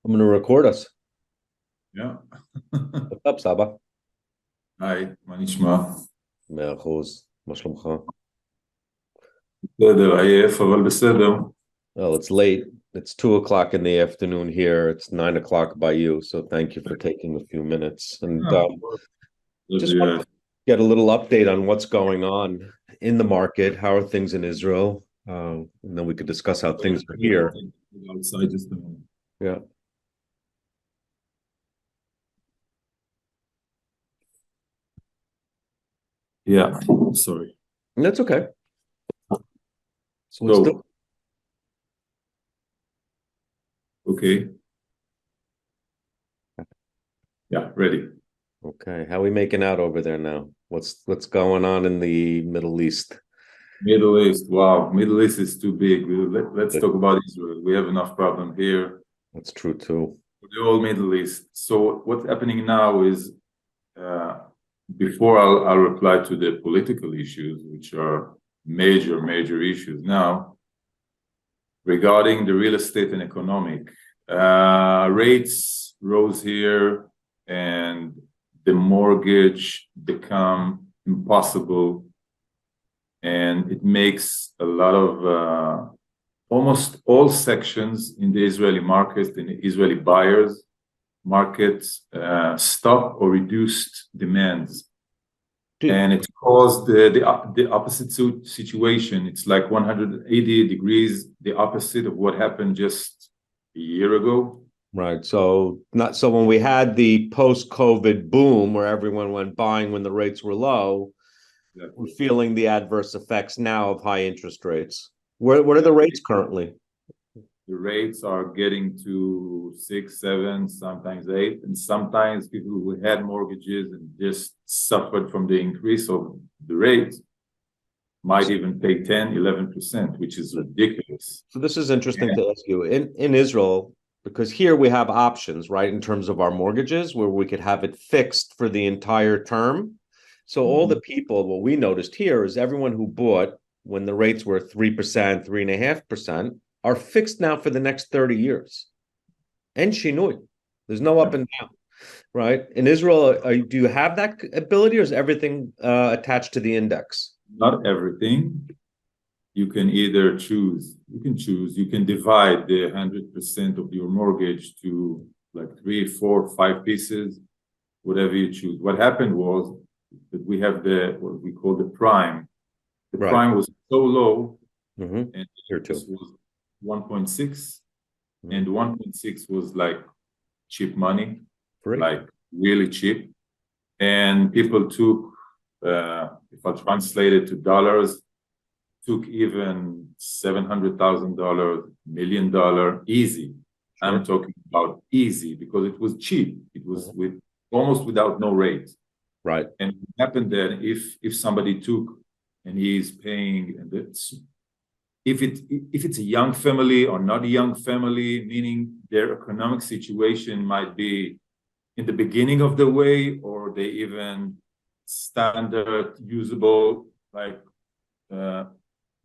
I'm going to record us. Yeah. What's up, Saba? היי, מה נשמע? 100%. מה שלומך? בסדר, עייף, אבל בסדר. Well, it's late. It's 2 o'clock in the afternoon here. It's 9 o'clock by you. So thank you for taking a few minutes. And just want to get a little update on what's going on in the market. How are things in Israel? And then we could discuss how things are here. outside just a moment. Yeah, Yeah, sorry. and that's okay. So it's still So, okay. Yeah, ready. okay. How are we making out over there now? What's going on in the Middle East? Middle East, wow, Middle East is too big. Let's talk about Israel. We have enough problem here That's true too. for the whole Middle East. So what's happening now is, uh, before I'll reply to the political issues, which are major issues now, regarding the real estate and economic. Rates rose here and the mortgage become impossible, and it makes a lot of almost all sections in the Israeli market, in the Israeli buyers market, stop or reduced demands. And it caused the opposite situation. It's like 180 degrees the opposite of what happened just a year ago. Right. So when we had the post-COVID boom where everyone went buying when the rates were low, we're Exactly. feeling the adverse effects now of high interest rates. What are the rates currently? The rates are getting to 6, 7, sometimes 8, and sometimes people who had mortgages and just suffered from the increase of the rate might even pay 10, 11%, which is ridiculous. So this is interesting Yeah. to ask you. In Israel, because here we have options, right, in terms of our mortgages, where we could have it fixed for the entire term. So all the people, what we noticed here is everyone who bought when the rates were 3%, 3.5%, are fixed now for the next 30 years. And shinui. There's no up and down, right? In Israel, do you have that ability, or is everything attached to the index? Not everything. You can either choose, you can divide the 100% of your mortgage to like 3, 4, 5 pieces, whatever you choose. What happened was that we have what we call the prime. The Right. prime was so low, Mm-hmm. and Here this too. was 1.6, Mm-hmm. and 1.6 was like cheap money, Free. like really cheap. And people took, if I translate it to dollars, took even $700,000, $1 million easy. I'm Sure. talking about easy because it was cheap. It was Mhm. with almost without no rate. Right. And it happened that if somebody took and he is paying, and if it's a young family or not a young family, meaning their economic situation might be in the beginning of the way, or they even standard usable, like uh,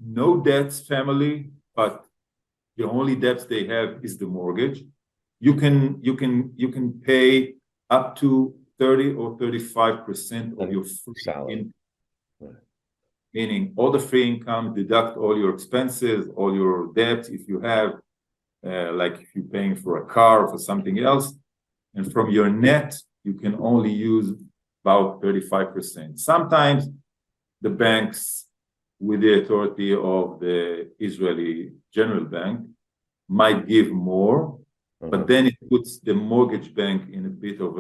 no debts family, but the only debts they have is the mortgage. You can pay up to 30 or 35% of And your free salary. income, Right. meaning all the free income, deduct all your expenses, all your debts if you have, like if you're paying for a car or for something else, and from your net you can only use about 35%. Sometimes the banks, with the authority of the Israeli General Bank, might give more, Uh-huh. but then it puts the mortgage bank in a bit of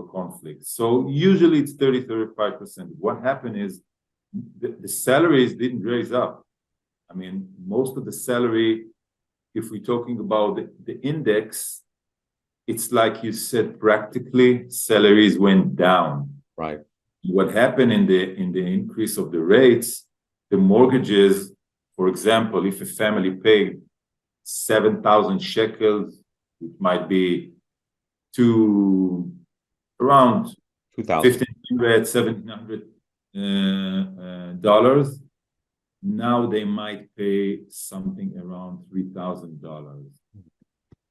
a conflict. So usually it's 30, 35%. What happened is the salaries didn't raise up. I mean, most of the salary, if we're talking about the index, it's like you said, practically salaries went down. Right. What happened in the increase of the rates, the mortgages, for example, if a family paid 7,000 shekels, it might be to around 2000. 1,500, $1,700. Now they might pay something around $3,000.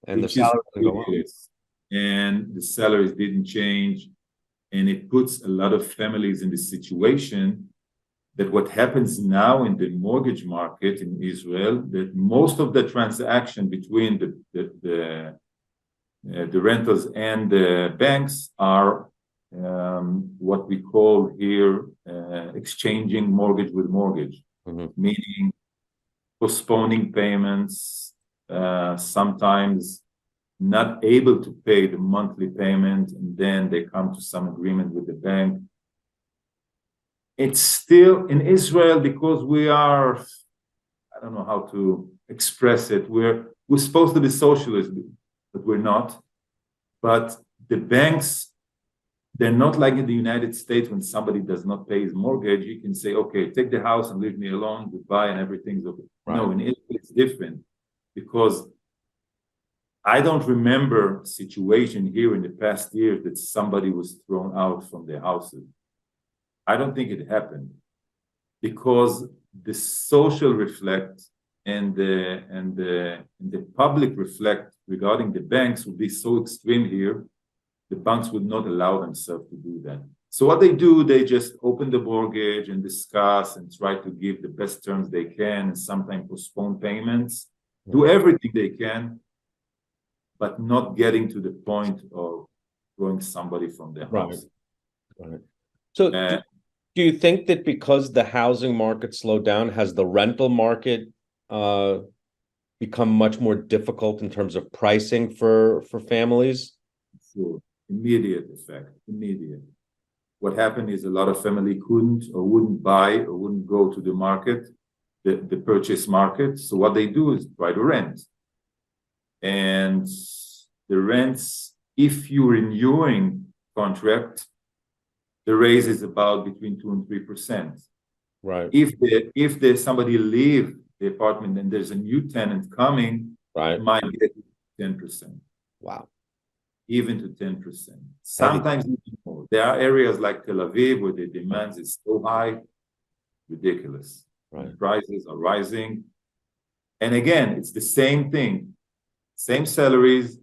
and the which is salary doesn't go up. ridiculous. And the salaries didn't change. And it puts a lot of families in the situation that what happens now in the mortgage market in Israel, that most of the transaction between the renters and the banks are what we call here exchanging mortgage with mortgage, meaning postponing payments, sometimes not able to pay the monthly payment, and then they come to some agreement with the bank. It's still in Israel, because we are, I don't know how to express it, we're supposed to be socialist, but we're not. But the banks, they're not like in the United States. When somebody does not pay his mortgage, you can say, okay, take the house and leave me alone, goodbye, and everything's okay. Right. No, in Israel it's different, because I don't remember a situation here in the past years that somebody was thrown out from their houses. I don't think it happened, because the social reflect and the public reflect regarding the banks would be so extreme here, the banks would not allow themselves to do that. So what they do, they just open the mortgage and discuss and try to give the best terms they can, and sometimes postpone payments, do everything they can, but not getting to the point of throwing somebody from their house. Right. So do you think that because the housing market slowed down, has the rental market become much more difficult in terms of pricing for families? Sure. Immediate effect. Immediate. What happened is a lot of family couldn't or wouldn't buy or wouldn't go to the market, the purchase market. So what they do is try to rent. And the rents, if you're renewing contract, the raise is about between 2 and 3%. Right. If there's somebody leave the apartment and there's a new tenant coming, right, it might get 10%. Wow. Even to 10%. Sometimes even more. There are areas like Tel Aviv where the demand is so high, ridiculous. Right. Prices are rising. And again, it's the same thing. Same salaries,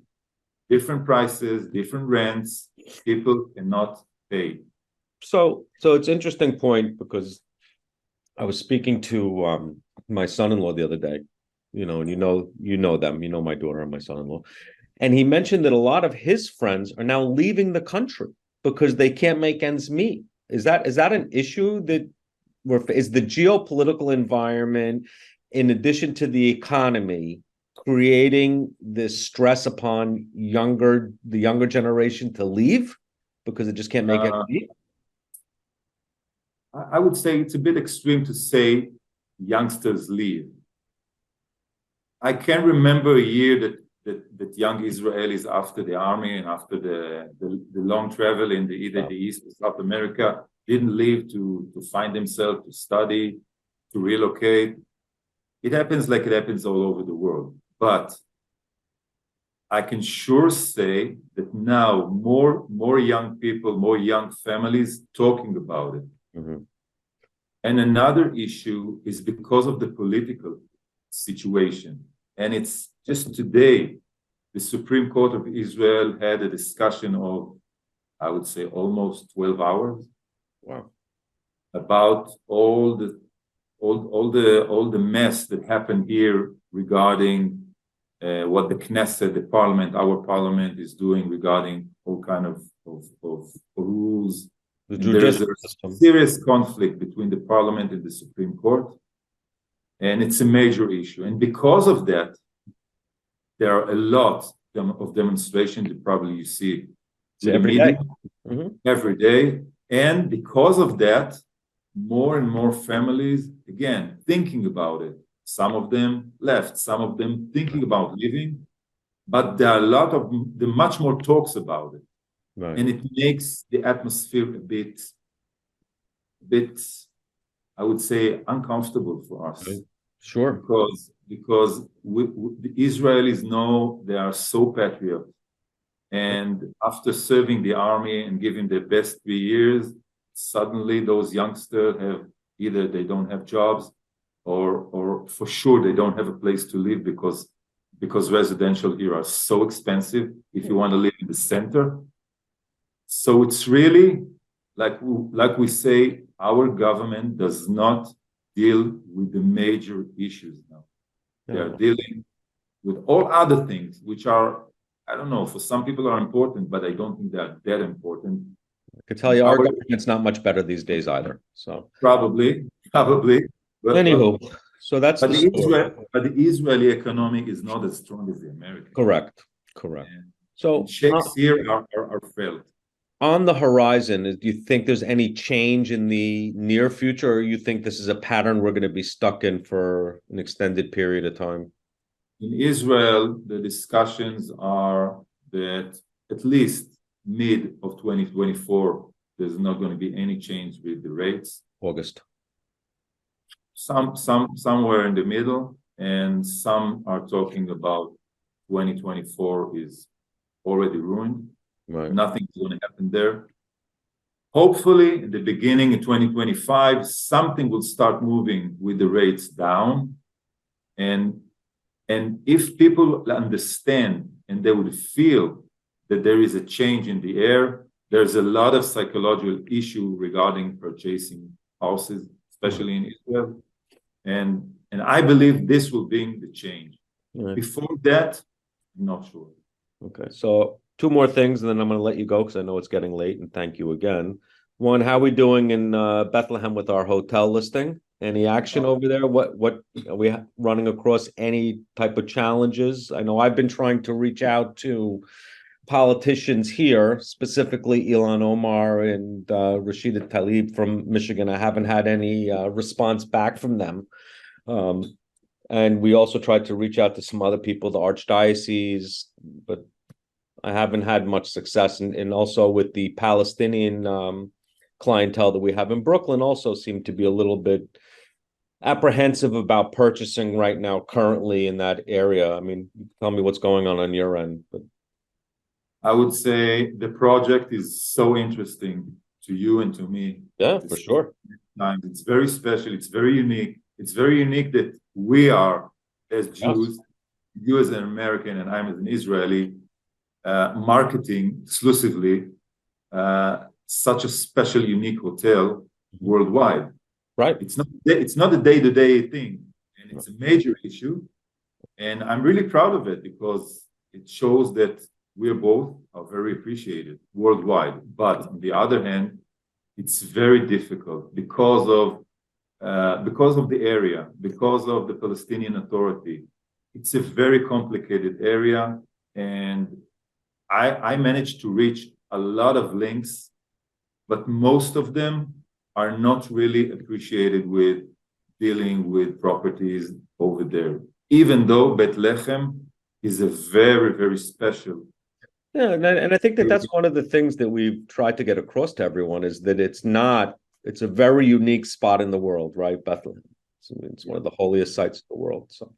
different prices, different rents. People cannot pay. So it's an interesting point, because I was speaking to my son-in-law the other day, and you know them, my daughter and my son-in-law. And he mentioned that a lot of his friends are now leaving the country because they can't make ends meet. Is that an issue that is the geopolitical environment, in addition to the economy, creating this stress upon the younger generation to leave because it just can't make ends meet? I would say it's a bit extreme to say youngsters leave. I can remember a year that young Israelis, after the army and after the long travel in either the East or South America, didn't leave to find themselves, to study, to relocate. It happens like it happens all over the world. But I can sure say that now more young people, more young families talking about it. Mm-hmm. And another issue is because of the political situation. And it's just today, the Supreme Court of Israel had a discussion of, I would say, almost 12 hours. Wow. About all the mess that happened here regarding what the Knesset, the parliament, our parliament is doing regarding all kind of rules. There is a serious conflict between the parliament and the Supreme Court, and it's a major issue. And because of that, there are a lot of demonstrations that probably you see every day. Mm-hmm. Every day. And because of that, more and more families, again, thinking about it. Some of them left, some of them thinking about leaving, but there are much more talks about it. Right. And it makes the atmosphere a bit, I would say, uncomfortable for us. Right. Sure. Because the Israelis know they are so patriotic. And after serving the army and giving their best 3 years, suddenly those youngsters have they don't have jobs, or for sure they don't have a place to live because because residential here are so expensive if you want to live in the center. So it's really like we say, our government does not deal with the major issues now. They are dealing with all other things, which are, I don't know, for some people are important, but I don't think they are that important. I could tell you our government's not much better these days either. So probably. anywho, so that's the story. But the Israeli economic is not as strong as the American. Correct. So shakes here are felt. On the horizon, do you think there's any change in the near future, or you think this is a pattern we're going to be stuck in for an extended period of time? In Israel, the discussions are that at least mid of 2024, there's not going to be any change with the rates. August. Somewhere in the middle, and some are talking about 2024 is already ruined. Right. Nothing's going to happen there. Hopefully, at the beginning of 2025, something will start moving with the rates down. And if people understand and they would feel that there is a change in the air, there's a lot of psychological issue regarding purchasing houses, especially in Israel. And I believe this will bring the change. Right. Before that, I'm not sure. Okay, so two more things, and then I'm going to let you go because I know it's getting late, and thank you again. One, how are we doing in Bethlehem with our hotel listing? Any action over there? What are we running across any type of challenges? I know I've been trying to reach out to politicians here, specifically Ilhan Omar and Rashida Tlaib from Michigan. I haven't had any response back from them. And we also tried to reach out to some other people, the archdiocese, but I haven't had much success. And also with the Palestinian clientele that we have in Brooklyn also seem to be a little bit apprehensive about purchasing right now currently in that area. I mean, tell me what's going on your end. But I would say the project is so interesting to you and to me. Yeah, for sure. It's very special. It's very unique. It's very unique that we are, as Jews, you as an American and I'm as an Israeli, marketing exclusively such a special, unique hotel worldwide. Right. It's not a day-to-day thing, and it's a major issue. And I'm really proud of it because it shows that we both are very appreciated worldwide. But on the other hand, it's very difficult because of the area, because of the Palestinian Authority. It's a very complicated area, and I managed to reach a lot of links, but most of them are not really appreciated with dealing with properties over there, even though Bethlehem is a very, very special. Yeah, and I think that's one of the things that we've tried to get across to everyone is that it's a very unique spot in the world, right? Bethlehem. It's one of the holiest sites in the world. So,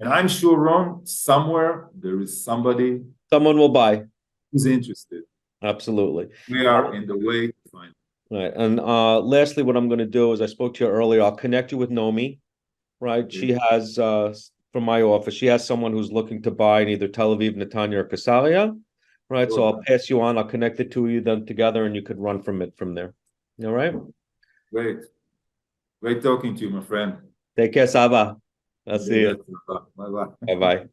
and I'm sure, Ron, somewhere there is someone will buy who's interested. Absolutely. We are in the way to find it. Right. And lastly, what I'm going to do is I spoke to you earlier. I'll connect you with Nomi, right? Okay. She has, from my office, she has someone who's looking to buy in either Tel Aviv, Netanya, or Caesarea, right? Sure. So I'll pass you on. I'll connect the two of you then together, and you could run from there. All right? Great talking to you, my friend. Take care, Saba. I'll see you. Bye-bye. Bye-bye.